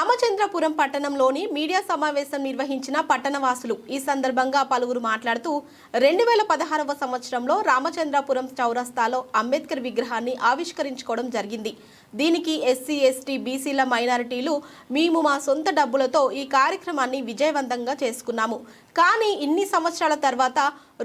రామచంద్రపురం పట్టణంలోని మీడియా సమావేశం నిర్వహించిన పట్టణవాసులు ఈ సందర్భంగా పలువురు మాట్లాడుతూ 2016వ సంవత్సరంలో రామచంద్రపురం చౌరస్తాలో అంబేద్కర్ విగ్రహాన్ని ఆవిష్కరించుకోవడం జరిగింది. దీనికి ఎస్సీ, ఎస్టీ, బీసీల మైనారిటీలు మేము మా సొంత డబ్బులతో ఈ కార్యక్రమాన్ని విజయవంతంగా చేసుకున్నాము. కానీ ఇన్ని సంవత్సరాల తర్వాత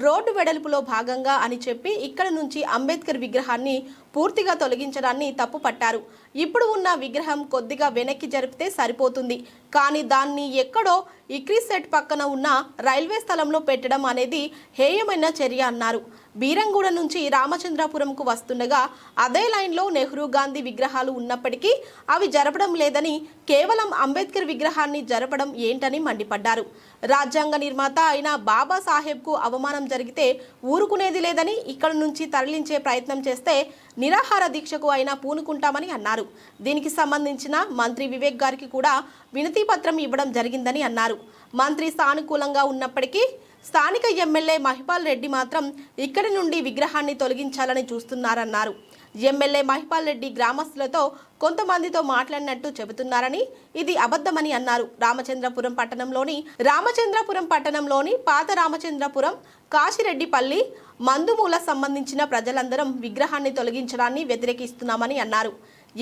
రోడ్డు వెడల్పులో భాగంగా అని చెప్పి ఇక్కడ నుంచి అంబేద్కర్ విగ్రహాన్ని పూర్తిగా తొలగించడాన్ని తప్పుపట్టారు. ఇప్పుడు ఉన్న విగ్రహం కొద్దిగా వెనక్కి జరిపితే సరిపోతుంది, కానీ దాన్ని ఎక్కడో ఇక్రీసెట్ పక్కన ఉన్న రైల్వే స్థలంలో పెట్టడం అనేది హేయమైన చర్య అన్నారు. బీరంగూడ నుంచి రామచంద్రపురంకు వస్తుండగా అదే లైన్లో నెహ్రూ, గాంధీ విగ్రహాలు ఉన్నప్పటికీ అవి జరపడం లేదని, కేవలం అంబేద్కర్ విగ్రహాన్ని జరపడం ఏంటని మండిపడ్డారు. రాజ్యాంగ నిర్మాత అయిన బాబాసాహెబ్కు అవమానం జరిగితే ఊరుకునేది లేదని, ఇక్కడ నుంచి తరలించే ప్రయత్నం చేస్తే నిరాహార దీక్షకు అయినా పూనుకుంటామని అన్నారు. దీనికి సంబంధించిన మంత్రి వివేక్ గారికి కూడా వినతి పత్రం ఇవ్వడం జరిగిందని అన్నారు. మంత్రి సానుకూలంగా ఉన్నప్పటికీ స్థానిక ఎమ్మెల్యే మహిపాల్ రెడ్డి మాత్రం ఇక్కడి నుండి విగ్రహాన్ని తొలగించాలని చూస్తున్నారన్నారు. ఎమ్మెల్యే మహిపాల్ రెడ్డి గ్రామస్తులతో కొంతమందితో మాట్లాడినట్టు చెబుతున్నారని, ఇది అబద్ధమని అన్నారు. రామచంద్రపురం పట్టణంలోని పాత రామచంద్రపురం, కాశిరెడ్డిపల్లి, మందుమూల సంబంధించిన ప్రజలందరం విగ్రహాన్ని తొలగించడాన్ని వ్యతిరేకిస్తున్నామని అన్నారు.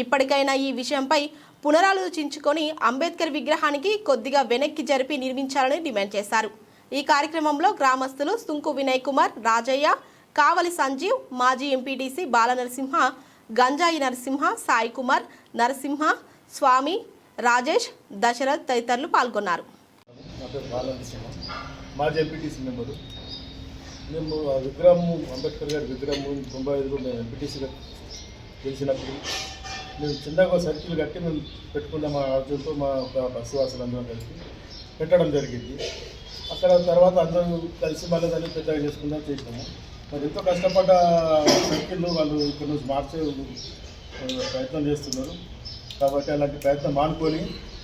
ఇప్పటికైనా ఈ విషయంపై పునరాలోచించుకొని అంబేద్కర్ విగ్రహానికి కొద్దిగా వెనక్కి జరిపి నిర్మించాలని డిమాండ్ చేశారు. ఈ కార్యక్రమంలో గ్రామస్తులు సుంకు వినయ్ కుమార్, రాజయ్య, కావలి సంజీవ్, మాజీ ఎంపీటీసీ బాలనరసింహ, గంజాయి నరసింహ, సాయి కుమార్, నరసింహ, స్వామి, రాజేష్, దశరథ్ తదితరులు పాల్గొన్నారు. మాజీ ఎంపీటీసీ మెంబరు. మేము ఆ విగ్రహం, అంబేద్కర్ గారి విగ్రహం 95లో మేము ఎంపీటీసీగా గెలిచినప్పుడు మేము చిన్నగా సర్కిల్ కట్టి మేము పెట్టుకున్నాం. మా రాజ్యంతో మా ఒక బస్సు వాసులందరం కలిసి పెట్టడం జరిగింది. అక్కడ తర్వాత అందరూ కలిసి మళ్ళీ దాన్ని పెద్దగా చేసినాము. మరి ఎంతో కష్టపడ్డ సర్కిల్ వాళ్ళు ఇక్కడ నుంచి మార్చే ప్రయత్నం చేస్తున్నారు. కాబట్టి అలాంటి ప్రయత్నం మానుకొని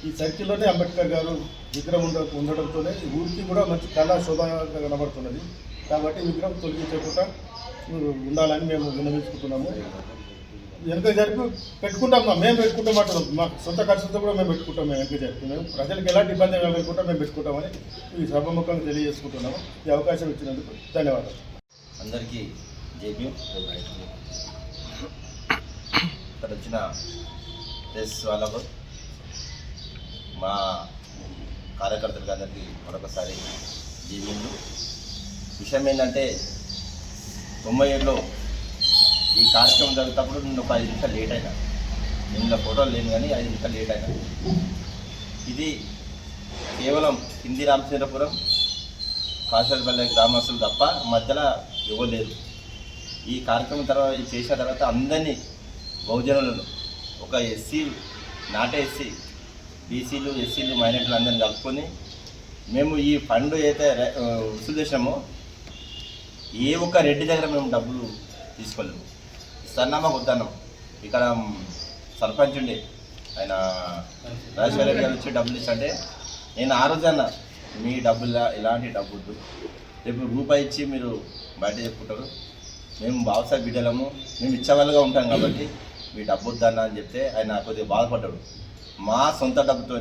ఈ సర్కిల్లోనే అంబేద్కర్ గారు విగ్రహం ఉండడంతోనే ఈ ఊరికి కూడా మంచి కళా శోభగా కనబడుతున్నది. కాబట్టి విగ్రహం తొలగించకుండా ఉండాలని మేము విన్నవించుకుంటున్నాము. వెనక జరిపి పెట్టుకుంటాం, మేము పెట్టుకుంటామంటాం. మాకు సొంత ఖర్చులతో కూడా మేము పెట్టుకుంటాం. మేము వెనక జరిపి మేము ప్రజలకు ఎలాంటి ఇబ్బంది కలగకుండా మేము పెట్టుకుంటామని ఈ సభాముఖంగా తెలియజేసుకుంటున్నాము. ఈ అవకాశం ఇచ్చినందుకు ధన్యవాదాలు. అందరికీ జేబీ. ఇక్కడ వచ్చిన ప్రెస్ వాళ్ళకు, మా కార్యకర్తలకు అందరికీ మరొకసారి జేబీలు. విషయం ఏంటంటే 97లో ఈ కార్యక్రమం జరుగుతున్నప్పుడు నేను ఒక 5 నిమిషాలు లేట్ అయినా. నేను ఫోటోలు లేను కానీ 5 నిమిషాలు లేట్ అయినా. ఇది కేవలం కింది రామచంద్రపురం, కాశీపల్లి గ్రామస్తులు తప్ప మధ్యలో ఇవ్వలేదు. ఈ కార్యక్రమం తర్వాత చేసిన తర్వాత అందరినీ బహుజనులను, ఒక ఎస్సీ, నాటే ఎస్సీ, బీసీలు, ఎస్సీలు, మైనారిటీలు అందరినీ కలుపుకొని మేము ఈ ఫండ్ అయితే వసూలు చేసినామో ఏ ఒక్క రెడ్డి దగ్గర మేము డబ్బులు తీసుకోలేము. ఇస్తాన్నామా వద్దన్నాం. ఇక్కడ సర్పంచ్ ఉండే ఆయన రాజశేఖర రెడ్డి గారు వచ్చి డబ్బులు ఇచ్చంటే నేను ఆ రోజు అన్నా, మీ డబ్బులు ఇలాంటి డబ్బు వద్దు, రేపు రూపాయి ఇచ్చి మీరు బయట చెప్పుకుంటారు, మేము బావసాహెబ్ బిడ్డలము, మేము ఇచ్చేవాళ్ళుగా ఉంటాం కాబట్టి మీ డబ్బు వద్దన్నా అని చెప్తే ఆయన కొద్దిగా బాధపడ్డాడు. మా సొంత డబ్బుతో,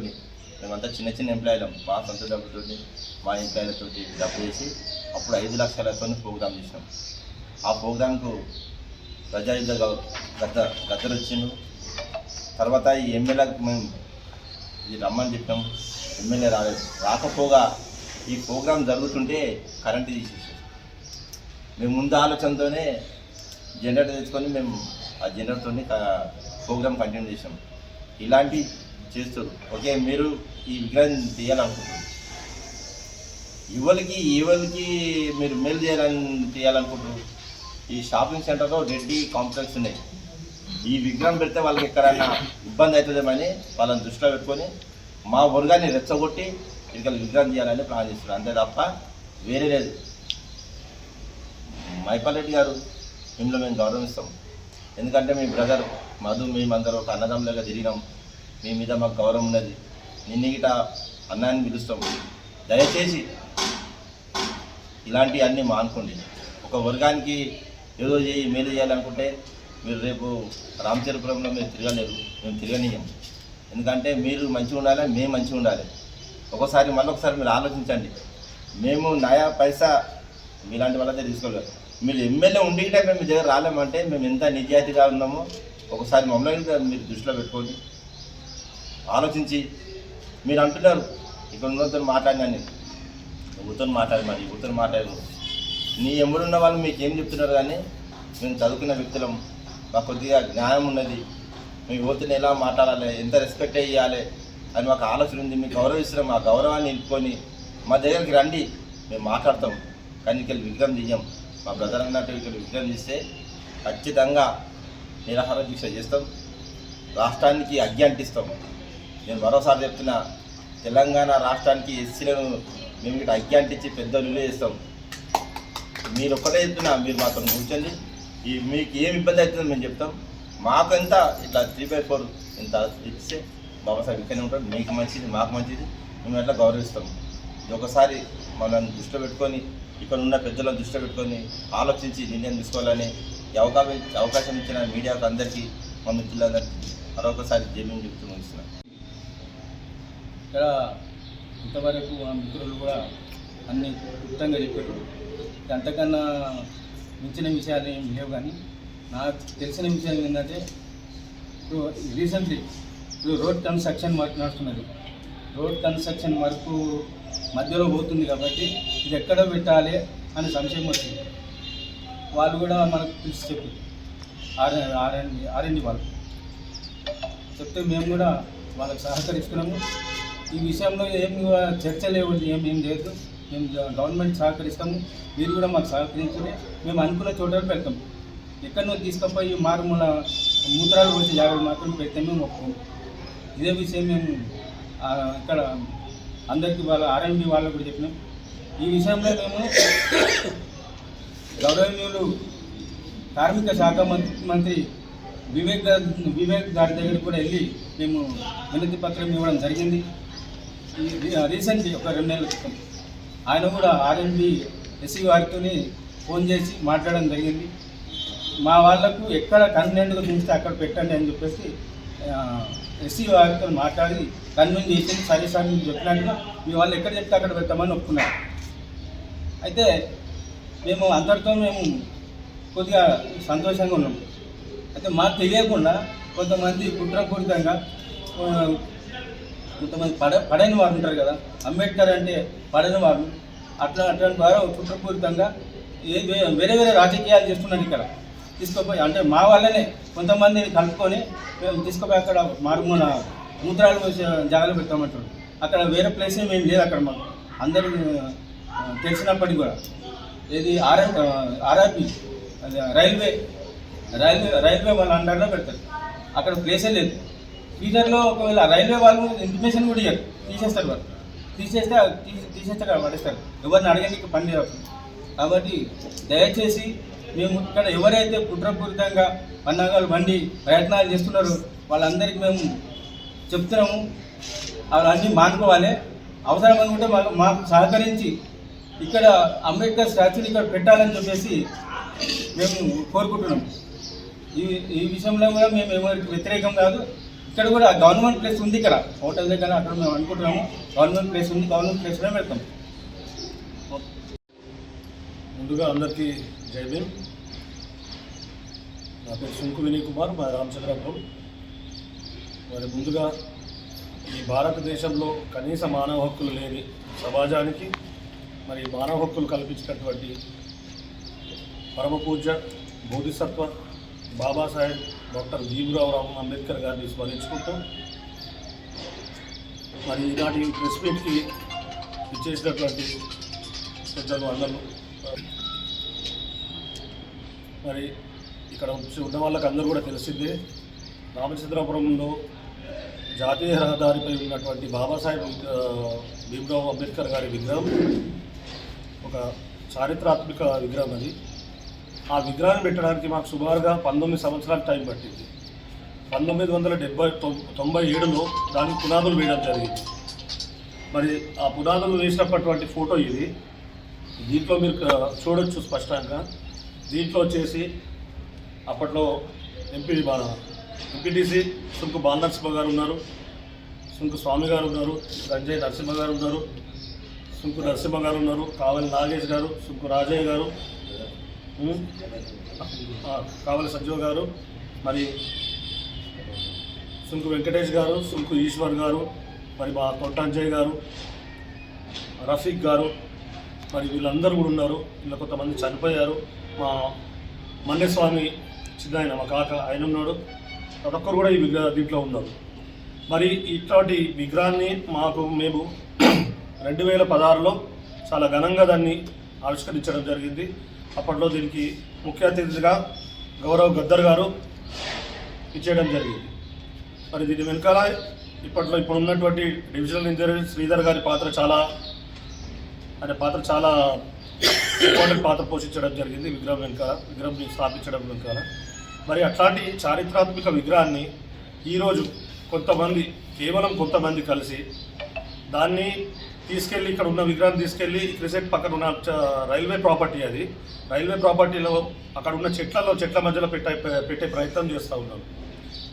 మేమంతా చిన్న చిన్న ఎంప్లాయీలం, మా సొంత డబ్బుతో మా ఎంప్లాయీలతో డబ్బు చేసి అప్పుడు 5 లక్షలతో ప్రోగ్రామ్ చేసినాం. ఆ ప్రోగ్రాంకు ప్రజాయుద్ధ గద్దరు వచ్చిండు. తర్వాత ఈ ఎమ్మెల్యేలకు మేము ఇది రమ్మని చెప్పాం, ఎమ్మెల్యే రాలేదు. రాకపోగా ఈ ప్రోగ్రాం జరుగుతుంటే కరెంటు తీసేసాం. మేము ముందు ఆలోచనతోనే జనరేటర్ తెచ్చుకొని మేము ఆ జనరేటర్తో ప్రోగ్రాం కంటిన్యూ చేసాం. ఇలాంటి చేస్తారు. ఓకే, మీరు ఈ విగ్రహం తీయాలనుకుంటున్నారు, ఎవరికి మీరు మేలు తీయాలనుకుంటారు. ఈ షాపింగ్ సెంటర్లో రెడ్డి కాంప్లెక్స్ ఉన్నాయి. ఈ విగ్రహం పెడితే వాళ్ళకి ఎక్కడైనా ఇబ్బంది అవుతుందేమని వాళ్ళని దృష్టిలో పెట్టుకొని మా వర్గాన్ని రెచ్చగొట్టి ఇక్కడ విగ్రహం చేయాలని ప్లాన్ చేస్తున్నారు. అంతే తప్ప వేరే లేదు. మహిపాల్ రెడ్డి గారు మిమ్మల్ని మేము గౌరవిస్తాం. ఎందుకంటే మీ బ్రదర్ మధు, మేమందరూ ఒక అన్నదమ్ములుగా తిరిగినాం. మీ మీద మాకు గౌరవం ఉన్నది. నిన్న గిట అన్నాన్ని పిలుస్తాం. దయచేసి ఇలాంటివన్నీ మానుకోండి. ఒక వర్గానికి ఏదో మేలు చేయాలనుకుంటే మీరు రేపు రామచంద్రపురంలో మీరు తిరగలేరు, మేము తిరగనీయం. ఎందుకంటే మీరు మంచిగా ఉండాలి, మేము మంచిగా ఉండాలి. మళ్ళొకసారి మీరు ఆలోచించండి. మేము నయా పైసా మీలాంటి వాళ్ళ దగ్గర తీసుకోలేదు. మీరు ఎమ్మెల్యే ఉండిగితే మేము మీ దగ్గర రాలేమంటే మేము ఎంత నిజాయితీగా ఉన్నామో ఒకసారి మమ్మల్ని మీరు దృష్టిలో పెట్టుకోండి. ఆలోచించి మీరు అంటున్నారు ఇక్కడ ఉన్నతో మాట్లాడినాను, ఊరితో మాట్లాడారు. నీ ఎమ్ముడున్న వాళ్ళు మీకు ఏం చెప్తున్నారు, కానీ మేము చదువుకున్న వ్యక్తులం, మాకు కొద్దిగా జ్ఞానం ఉన్నది, మీ యువతని ఎలా మాట్లాడాలి, ఎంత రెస్పెక్ట్ ఇవ్వాలి అని మాకు ఆలోచన ఉంది. మీకు గౌరవిస్తున్నాం. ఆ గౌరవాన్ని నిలుపుకొని మా దగ్గరికి రండి, మేము మాట్లాడతాం. కానీ ఇక్కడ విగ్రహం తీయం. మా బ్రదర్ అన్నట్టు ఇక్కడ విగ్రహం తీస్తే ఖచ్చితంగా నిరాహార దీక్ష చేస్తాం, రాష్ట్రానికి అగ్గి అంటిస్తాం. నేను మరోసారి చెప్తున్నా, తెలంగాణ రాష్ట్రానికి ఎస్సీలను మేము ఇక్కడ అగ్గి అంటించి పెద్ద విలువ చేస్తాం. మీరు ఒక్కటే చెప్తున్నా, మీరు మాతో కూర్చొని మీకు ఏమి ఇబ్బంది అవుతుందో మేము చెప్తాం. మాకంతా ఇట్లా 3/4 ఇంత ఇస్తే బాబాసాహెబ్ ఇక్కడనే ఉంటాడు. మీకు మంచిది, మాకు మంచిది, మేము ఎట్లా గౌరవిస్తాం. ఇది ఒకసారి మనల్ని దృష్టిలో పెట్టుకొని, ఇక్కడ ఉన్న పెద్దలను దృష్టిలో పెట్టుకొని ఆలోచించి నిర్ణయం తీసుకోవాలని అవకాశం ఇచ్చిన మీడియాకు అందరికీ, మా మిత్రులందరికీ మరొకసారి జైలు చెప్తూ ముగిస్తున్నాం. ఇక్కడ ఇంతవరకు మా మిత్రులు కూడా అన్ని క్లుప్తంగా చెప్పారు. అంతకన్నా మించిన విషయాలు ఏం లేవు. కానీ నాకు తెలిసిన విషయం ఏంటంటే, ఇప్పుడు రీసెంట్లీ రోడ్ కన్స్ట్రక్షన్ వర్క్ నడుస్తున్నది. రోడ్ కన్స్ట్రక్షన్ వర్క్ మధ్యలో పోతుంది కాబట్టి ఇది ఎక్కడ పెట్టాలి అని సంశయం వచ్చింది. వాళ్ళు కూడా మనకు పిలిచి చెప్పి ఆర్ఎండి వాళ్ళు చెప్తే మేము కూడా వాళ్ళకి సహకరిస్తున్నాము. ఈ విషయంలో ఏం చర్చ లేవు, ఏం లేదు. మేము గవర్నమెంట్ సహకరిస్తాము, మీరు కూడా మాకు సహకరించుకుని మేము అనుకున్న చోటకి పెడతాం. ఎక్కడో తీసుకుపోయి మారుమూల మూత్రాలు పోసి జాగ్రత్త మాత్రం పెడితే మేము ఒప్పుకోము. ఇదే విషయం మేము ఇక్కడ అందరికీ వాళ్ళ ఆర్ఎండి వాళ్ళకు కూడా చెప్పినాం. ఈ విషయంలో మేము గౌరవనీయులు కార్మిక శాఖ మంత్రి వివేక్ గారి దగ్గరికి కూడా వెళ్ళి మేము వినతి పత్రం ఇవ్వడం జరిగింది. రీసెంట్లీ ఒక 2 నెలల క్రితం ఆయన కూడా ఆర్ఎండి ఎస్సీ వారితో ఫోన్ చేసి మాట్లాడడం జరిగింది. మా వాళ్లకు ఎక్కడ కన్వీనెంట్గా చూస్తే అక్కడ పెట్టండి అని చెప్పేసి ఎస్సీ వారితో మాట్లాడి కన్వీన్ చేసింది. సరే సార్ మీరు చెప్పినట్టుగా మీ వాళ్ళు ఎక్కడ చెప్తే అక్కడ పెట్టామని ఒప్పుకున్నారు. అయితే మేము అందరితో మేము కొద్దిగా సంతోషంగా ఉన్నాం. అయితే మాకు తెలియకుండా కొంతమంది కుట్రపూరితంగా కొంతమంది పడని వారు ఉంటారు కదా, అంబేద్కర్ అంటే పడని వారు, అట్లాంటి వారు కుట్రపూరితంగా వేరే రాజకీయాలు చేస్తున్నారు. ఇక్కడ తీసుకుపోయి అంటే మా వాళ్ళనే కొంతమందిని కలుపుకొని మేము తీసుకుపోయి అక్కడ మారుమూల మూత్రాలు జాగ్రత్త పెట్టామంటారు. అక్కడ వేరే ప్లేస్ ఏం లేదు. అక్కడ మాకు అందరూ తెలిసినప్పటికీ కూడా ఏది ఆర్ఆర్బి రైల్వే వాళ్ళ అండర్లో పెడతారు. అక్కడ ప్లేసే లేదు. ఫ్యూచర్లో ఒకవేళ రైల్వే వాళ్ళు ఇంటిమేషన్ కూడా ఇవ్వరు, తీసేస్తారు. వాళ్ళు తీసేస్తే అక్కడ పడేస్తారు. ఎవరిని అడగడానికి పని లేదు. కాబట్టి దయచేసి మేము ఇక్కడ ఎవరైతే కుట్రపూరితంగా పన్నాగాలు బండి ప్రయత్నాలు చేస్తున్నారో వాళ్ళందరికీ మేము చెప్తున్నాము, అవన్నీ మానుకోవాలి. అవసరం అనుకుంటే మాకు సహకరించి ఇక్కడ అంబేద్కర్ స్టాచ్యూని ఇక్కడ పెట్టాలని చెప్పేసి మేము కోరుకుంటున్నాం. ఈ విషయంలో కూడా మేము ఎవరికి వ్యతిరేకం కాదు. ఇక్కడ కూడా గవర్నమెంట్ ప్లేస్ ఉంది. ఇక్కడ హోటల్ దగ్గర అక్కడ మేము అనుకుంటున్నాము గవర్నమెంట్ ప్లేస్ ఉంది, గవర్నమెంట్ ప్లేస్లో పెడతాం. ముందుగా అందరికీ జై భీమ్. నా పేరు సుంకు వినయ్ కుమార్, మా రామచంద్రపురం. మరి ముందుగా ఈ భారతదేశంలో కనీస మానవ హక్కులు లేని సమాజానికి మరి మానవ హక్కులు కల్పించినటువంటి పరమ పూజ్య బోధిసత్వ బాబాసాహెబ్ డాక్టర్ భీమ్రావ్ అంబేద్కర్ గారిని స్మరించుకుంటూ మరి ఈనాటి ప్రెస్ మీట్కి ఇచ్చేసినటువంటి పెద్దలు అందరూ, మరి ఇక్కడ ఉన్న వాళ్ళకి అందరూ కూడా తెలిసిందే, రామచంద్రపురంలో జాతీయ రహదారిపై ఉన్నటువంటి బాబాసాహెబ్ భీమ్రావ్ అంబేద్కర్ గారి విగ్రహం ఒక చారిత్రాత్మక విగ్రహం. అది ఆ విగ్రహాన్ని పెట్టడానికి మాకు సుమారుగా 19 సంవత్సరాల టైం పట్టింది. 1997లో దానికి పునాదులు వేయడం జరిగింది. మరి ఆ పునాదులు వేసినటువంటి ఫోటో ఇది. దీంట్లో మీరు చూడొచ్చు స్పష్టంగా. దీంట్లో వచ్చేసి అప్పట్లో ఎంపీటీసీ సుంకు బాలనరసింహ గారు ఉన్నారు, సుంకు స్వామి గారు ఉన్నారు, సంజయ్ నరసింహ గారు ఉన్నారు, సుంకు నరసింహ గారు ఉన్నారు, కావలి నాగేష్ గారు, సుంకు రాజయ్య గారు, కావలి సజ్జో గారు, మరి సుంకు వెంకటేష్ గారు, సుంకు ఈశ్వర్ గారు, మరి మా తొట్టాంజయ్ గారు, రఫీక్ గారు, మరి వీళ్ళందరూ కూడా ఉన్నారు. ఇలా కొంతమంది చనిపోయారు. మా మన్యస్వామి చిన్న ఆయన మా కాక ఆయన ఉన్నాడు. ప్రతి ఒక్కరు కూడా ఈ దీంట్లో ఉన్నారు. మరి ఇట్లాంటి విగ్రహాన్ని మేము 2016లో చాలా ఘనంగా దాన్ని ఆవిష్కరించడం జరిగింది. అప్పట్లో దీనికి ముఖ్య అతిథిగా గౌరవ్ గద్దర్ గారు ఇచ్చేయడం జరిగింది. మరి దీని వెనకాల ఇప్పుడు ఉన్నటువంటి డివిజనల్ ఇంజనీర్ శ్రీధర్ గారి పాత్ర చాలా ఇంపార్టెంట్ పాత్ర పోషించడం జరిగింది విగ్రహం స్థాపించడం వెనకాల. మరి అట్లాంటి చారిత్రాత్మక విగ్రహాన్ని ఈరోజు కేవలం కొంతమంది కలిసి దాన్ని తీసుకెళ్ళి ఇక్కడ ఉన్న విగ్రహాన్ని తీసుకెళ్ళి క్రిసెట్ పక్కన ఉన్న రైల్వే ప్రాపర్టీ, అది రైల్వే ప్రాపర్టీలో అక్కడ ఉన్న చెట్ల మధ్యలో పెట్టే ప్రయత్నం చేస్తూ ఉన్నాం.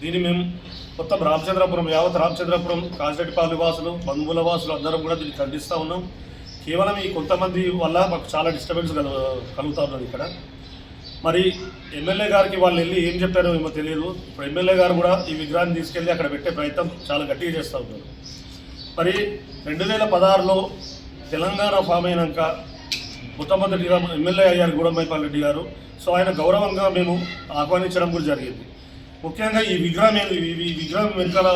దీన్ని మేము మొత్తం యావత్ రామచంద్రపురం కాజిరెడ్డిపాలెం వాసులు, బంధువుల వాసులు అందరం కూడా దీన్ని ఖండిస్తూ ఉన్నాం. కేవలం ఈ కొంతమంది వల్ల మాకు చాలా డిస్టర్బెన్స్ కలుగుతూ ఉన్నది ఇక్కడ. మరి ఎమ్మెల్యే గారికి వాళ్ళు వెళ్ళి ఏం చెప్పారో ఏమో తెలియదు. ఇప్పుడు ఎమ్మెల్యే గారు కూడా ఈ విగ్రహాన్ని తీసుకెళ్ళి అక్కడ పెట్టే ప్రయత్నం చాలా గట్టిగా చేస్తూ ఉన్నారు. మరి 2016లో తెలంగాణ ఫామ్ అయినాక మొట్టమొదటిగా ఎమ్మెల్యే అయ్యారు గూడెం మైపాల్ రెడ్డి గారు. సో ఆయన గౌరవంగా మేము ఆహ్వానించడం కూడా జరిగింది. ముఖ్యంగా ఈ విగ్రహం వెనుకల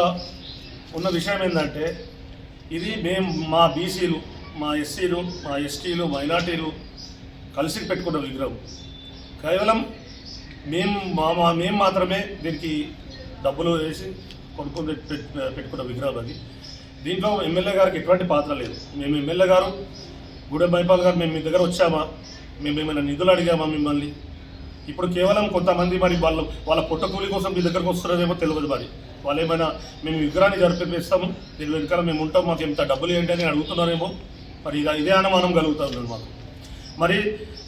ఉన్న విషయం ఏంటంటే, ఇది మా బీసీలు, మా ఎస్సీలు, మా ఎస్టీలు, మైనార్టీలు కలిసి పెట్టుకున్న విగ్రహం. కేవలం మేము మాత్రమే దీనికి డబ్బులు వేసి కొనుక్కొని పెట్టుకున్న విగ్రహం అది. దీంట్లో ఎమ్మెల్యే గారికి ఎటువంటి పాత్ర లేదు. మేము ఎమ్మెల్యే గారు గూడెం మైపాల్ గారు మేము మీ దగ్గర వచ్చామా, మేము ఏమైనా నిధులు అడిగామా మిమ్మల్ని? ఇప్పుడు కేవలం కొంతమంది మరి వాళ్ళ పొట్టకూలి కోసం మీ దగ్గరకు వస్తున్నారేమో తెలియదు. మరి వాళ్ళు ఏమైనా మేము విగ్రహాన్ని జరిపిస్తాము, దీని వెనకాల మేము ఉంటాం, మాకు ఎంత డబ్బులు ఏంటి అని అడుగుతున్నారేమో. మరి ఇదే అనుమానం కలుగుతుంది మాకు. మరి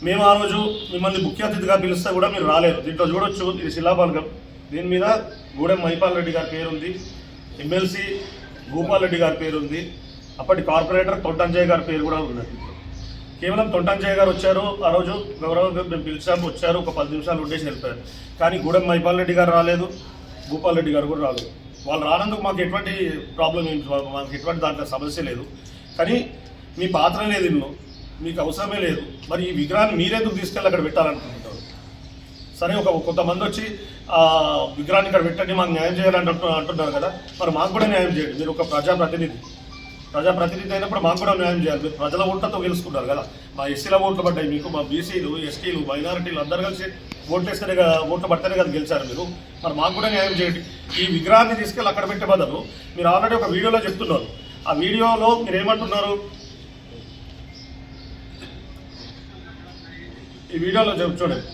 మేము ఆ రోజు మిమ్మల్ని ముఖ్య అతిథిగా పిలిస్తే కూడా మీరు రాలేరు. దీంట్లో చూడొచ్చు, ఇది శిలాఫలకం. దీని మీద గూడెం మైపాల్ రెడ్డి గారి పేరుంది, ఎమ్మెల్సీ భూపాల్ రెడ్డి గారి పేరుంది, అప్పటి కార్పొరేటర్ తొట్టాంజయ్ గారి పేరు కూడా ఉన్నది. కేవలం తొట్టాంజయ్ గారు వచ్చారు ఆ రోజు, గౌరవంగా మేము పిలిచాము, వచ్చారు, ఒక 10 నిమిషాలు ఉండేసి వెళ్ళిపోయారు. కానీ గూడెం మైపాల్ రెడ్డి గారు రాలేదు, భూపాల్ రెడ్డి గారు కూడా రాలేదు. వాళ్ళు రానందుకు మాకు ఎటువంటి ప్రాబ్లం మాకు ఎటువంటి దాంట్లో సమస్య లేదు. కానీ మీ పాత్ర లేదు, ఇందులో మీకు అవసరమే లేదు. మరి ఈ విగ్రహాన్ని మీరెందుకు తీసుకెళ్ళి అక్కడ పెట్టాలనుకుంటున్నారు? సరే, కొంతమంది వచ్చి విగ్రహాన్ని ఇక్కడ పెట్టండి, మాకు న్యాయం చేయాలని అంటున్నారు కదా. మరి మాకు కూడా న్యాయం చేయండి. మీరు ఒక ప్రజాప్రతినిధి అయినప్పుడు మాకు కూడా న్యాయం చేయాలి. మీరు ప్రజల ఓట్లతో గెలుచుకున్నారు కదా. మా ఎస్సీల ఓట్లు పడ్డాయి మీకు, మా బీసీలు, ఎస్టీలు, మైనారిటీలు అందరూ కలిసి ఓట్లు పడితేనే కదా గెలిచారు మీరు. మరి మాకు కూడా న్యాయం చేయండి. ఈ విగ్రహాన్ని తీసుకెళ్ళి అక్కడ పెట్టే బదులు మీరు ఆల్రెడీ ఒక వీడియోలో చెప్తున్నారు. ఆ వీడియోలో మీరు ఏమంటున్నారు? ఈ వీడియోలో చూడండి.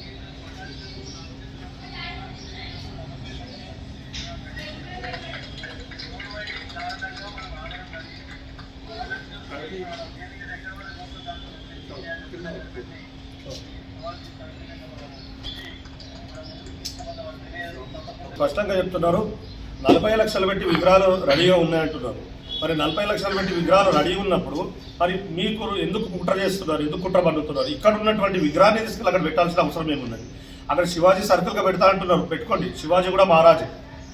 స్పష్టంగా చెప్తున్నారు, 40 లక్షలు పెట్టి విగ్రహాలు రెడీగా ఉన్నాయంటున్నారు. మరి 40 లక్షలు పెట్టి విగ్రహాలు రెడీ ఉన్నప్పుడు మరి మీకు ఎందుకు కుట్ర చేస్తున్నారు, ఎందుకు కుట్ర పన్నుతున్నారు? ఇక్కడ ఉన్నటువంటి విగ్రహాన్ని తీసుకెళ్ళి అక్కడ పెట్టాల్సిన అవసరం ఏమున్నది? అక్కడ శివాజీ సర్కిల్గా పెడతా అంటున్నారు, పెట్టుకోండి. శివాజీ కూడా మహారాజే,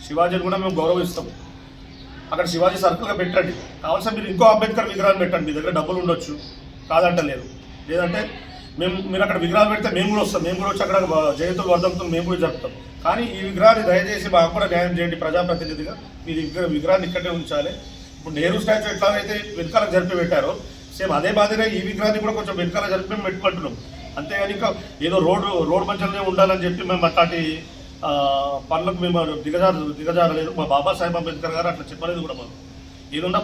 శివాజీని కూడా మేము గౌరవిస్తాం. అక్కడ శివాజీ సర్కిల్గా పెట్టండి. కావాల్సిన మీరు ఇంకో అంబేద్కర్ విగ్రహాన్ని పెట్టండి. మీ దగ్గర డబ్బులు ఉండొచ్చు, కాదంటలేదు. లేదంటే మీరు అక్కడ విగ్రహాలు పెడితే మేము కూడా వస్తాం, మేము కూడా వచ్చి అక్కడ జయంతులు వర్ధంతులు మేము కూడా జరుపుతాం. కానీ ఈ విగ్రహాన్ని దయచేసి మాకు కూడా న్యాయం చేయండి. ప్రజాప్రతినిధిగా మీరు విగ్రహాన్ని ఇక్కడే ఉంచాలి. ఇప్పుడు నెహ్రూ స్టాచ్యూ ఎట్లాగైతే వెనకాల జరిపి పెట్టారో సేమ్ అదే మాదిరిగా ఈ విగ్రహాన్ని కూడా కొంచెం వెనకాల జరిపి మేము పెట్టుకుంటున్నాం. అంతేగాని ఇంకా ఏదో రోడ్ మధ్యలోనే ఉండాలని చెప్పి మేము అట్లాంటి పనులకు మేము దిగజారలేదు. మా బాబాసాహెబ్ అంబేద్కర్ గారు అట్లా చెప్పలేదు కూడా. మాకు ఏదన్నా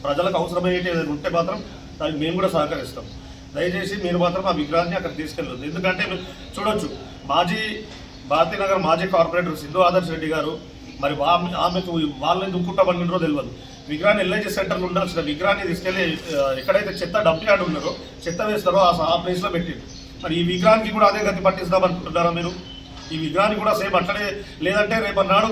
ప్రజలకు అవసరమయ్యేది ఏదైనా ఉంటే మాత్రం దానికి మేము కూడా సహకరిస్తాం. దయచేసి మీరు మాత్రం ఆ విగ్రహాన్ని అక్కడ తీసుకెళ్ళదు. ఎందుకంటే చూడొచ్చు, భారతీనగర్ మాజీ కార్పొరేటర్ సింధు ఆదర్శ్ రెడ్డి గారు మరి ఆమెకు వాళ్ళని దుక్కుంటామన్నారో తెలియదు. విగ్రహాన్ని ఎల్ఐజీ సెంటర్లో ఉండాల్సిన విగ్రహాన్ని తీసుకెళ్ళి ఎక్కడైతే చెత్త డంప్ యార్డ్ ఉన్నారో, చెత్త వేస్తారో ఆ ప్లేస్లో పెట్టింది. మరి ఈ విగ్రహానికి కూడా అదే గతి పట్టిస్తాం అనుకుంటున్నారా మీరు? ఈ విగ్రహాన్ని కూడా సేమ్ అట్లనే, లేదంటే రేపన్నాడు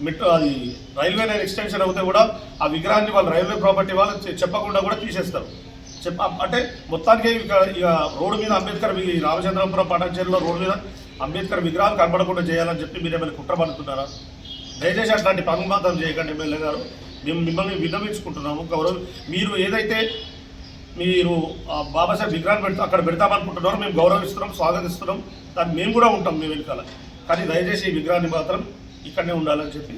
మెట్రో అది రైల్వే లైన్ ఎక్స్టెన్షన్ అవుతే కూడా ఆ విగ్రహాన్ని వాళ్ళు రైల్వే ప్రాపర్టీ వాళ్ళు చెప్పకుండా కూడా తీసేస్తారు. అంటే మొత్తానికి ఇక రోడ్డు మీద అంబేద్కర్ ఈ రామచంద్రపురం పటాన్చేరులో రోడ్డు మీద అంబేద్కర్ విగ్రహాలు కనబడకుండా చేయాలని చెప్పి మీరు ఏమైనా కుట్ర పడుతున్నారా? దయచేసి అట్లాంటి పనులు మాత్రం చేయకండి ఎమ్మెల్యే గారు. మేము మిమ్మల్ని విన్నవించుకుంటున్నాము. మీరు ఏదైతే మీరు బాబాసాహెబ్ విగ్రహాన్ని అక్కడ పెడతామనుకుంటున్నారో మేము గౌరవిస్తున్నాం, స్వాగతిస్తున్నాం, దాన్ని మేము కూడా ఉంటాం మేము వెనకాల. కానీ దయచేసి ఈ విగ్రహాన్ని మాత్రం ఇక్కడనే ఉండాలని చెప్పి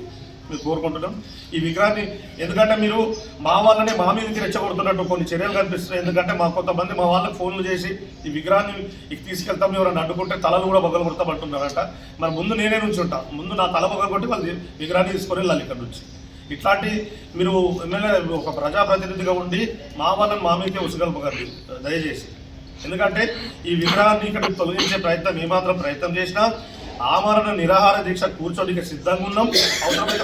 మేము కోరుకుంటున్నాం. ఈ విగ్రహాన్ని ఎందుకంటే మీరు మా వాళ్ళనే మా మీదకి రెచ్చగొడుతున్నట్టు కొన్ని చర్యలు కనిపిస్తున్నాయి. ఎందుకంటే కొంతమంది మా వాళ్ళకి ఫోన్లు చేసి ఈ విగ్రహాన్ని తీసుకెళ్తాం, ఎవరైనా అడ్డుకుంటే తలలు కూడా బొగ్గలు కొడతామంటున్నారంట. మరి ముందు నేనే నుంచి ఉంటా, ముందు నా తల బొగ్గలు కొట్టి వాళ్ళు విగ్రహాన్ని తీసుకొని వెళ్ళాలి ఇక్కడ నుంచి. ఇట్లాంటి మీరు ఎమ్మెల్యే ఒక ప్రజాప్రతినిధిగా ఉండి మా వాళ్ళని మా మీదకే ఉసుగల్పకండి దయచేసి. ఎందుకంటే ఈ విగ్రహాన్ని ఇక్కడ తొలగించే ప్రయత్నం ఏమాత్రం ప్రయత్నం చేసినా ఆమరణ నిరాహార దీక్ష కూర్చోడానికి సిద్ధంగా ఉన్నాం. అవసరమైతే